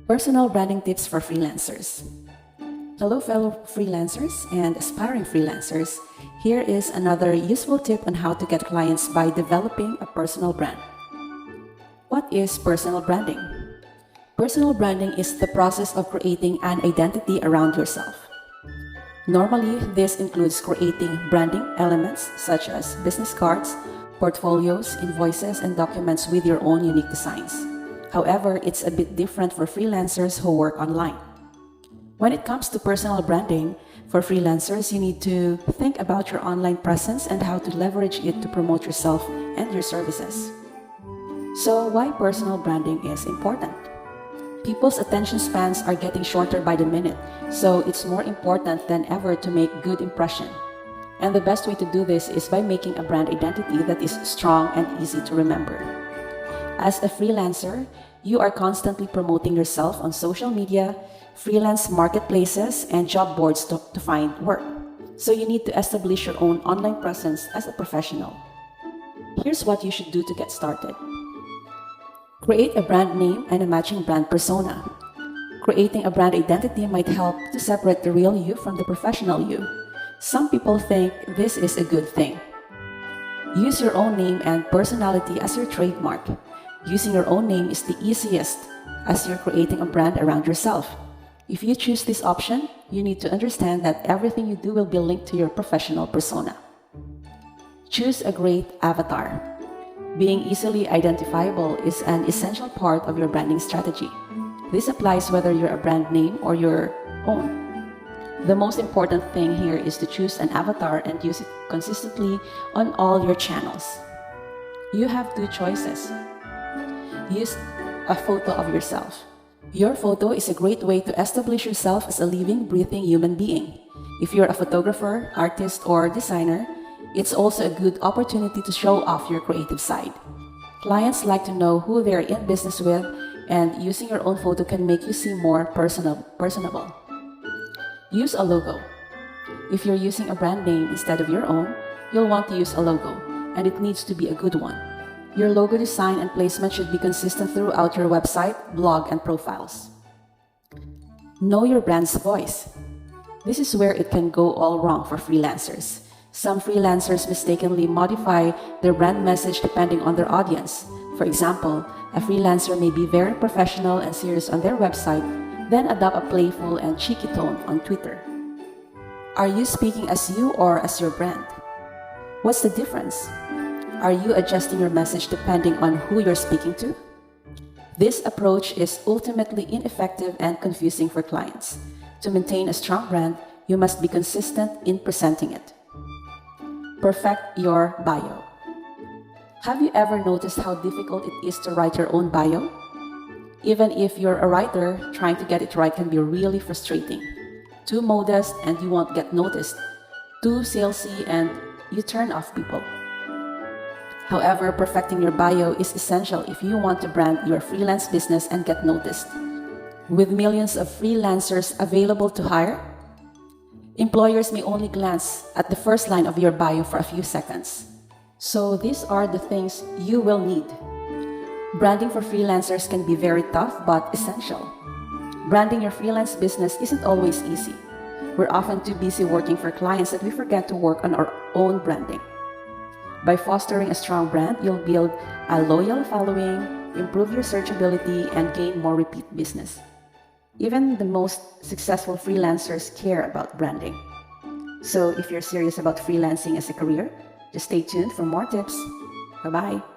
Personal branding tips for freelancers. Hello, fellow freelancers and aspiring freelancers. Here is another useful tip on how to get clients by developing a personal brand. What is personal branding? Personal branding is the process of creating an identity around yourself. Normally, this includes creating branding elements such as business cards, portfolios, invoices, and documents with your own unique designs. However, it's a bit different for freelancers who work online. When it comes to personal branding, for freelancers, you need to think about your online presence and how to leverage it to promote yourself and your services. So, why personal branding is important? People's attention spans are getting shorter by the minute, so it's more important than ever to make good impression. And the best way to do this is by making a brand identity that is strong and easy to remember. As a freelancer, you are constantly promoting yourself on social media, freelance marketplaces, and job boards to find work. So you need to establish your own online presence as a professional. Here's what you should do to get started. Create a brand name and a matching brand persona. Creating a brand identity might help to separate the real you from the professional you. Some people think this is a good thing. Use your own name and personality as your trademark. Using your own name is the easiest, as you're creating a brand around yourself. If you choose this option, you need to understand that everything you do will be linked to your professional persona. Choose a great avatar. Being easily identifiable is an essential part of your branding strategy. This applies whether you're a brand name or your own. The most important thing here is to choose an avatar and use it consistently on all your channels. You have two choices. Use a photo of yourself. Your photo is a great way to establish yourself as a living, breathing human being. If you're a photographer, artist, or designer, it's also a good opportunity to show off your creative side. Clients like to know who they're in business with, and using your own photo can make you seem more personable. Use a logo. If you're using a brand name instead of your own, you'll want to use a logo, and it needs to be a good one. Your logo design and placement should be consistent throughout your website, blog, and profiles. Know your brand's voice. This is where it can go all wrong for freelancers. Some freelancers mistakenly modify their brand message depending on their audience. For example, a freelancer may be very professional and serious on their website, then adopt a playful and cheeky tone on Twitter. Are you speaking as you or as your brand? What's the difference? Are you adjusting your message depending on who you're speaking to? This approach is ultimately ineffective and confusing for clients. To maintain a strong brand, you must be consistent in presenting it. Perfect your bio. Have you ever noticed how difficult it is to write your own bio? Even if you're a writer, trying to get it right can be really frustrating. Too modest and you won't get noticed. Too salesy and you turn off people. However, perfecting your bio is essential if you want to brand your freelance business and get noticed. With millions of freelancers available to hire, employers may only glance at the first line of your bio for a few seconds. So these are the things you will need. Branding for freelancers can be very tough but essential. Branding your freelance business isn't always easy. We're often too busy working for clients that we forget to work on our own branding. By fostering a strong brand, you'll build a loyal following, improve your searchability, and gain more repeat business. Even the most successful freelancers care about branding. So if you're serious about freelancing as a career, just stay tuned for more tips. Bye-bye.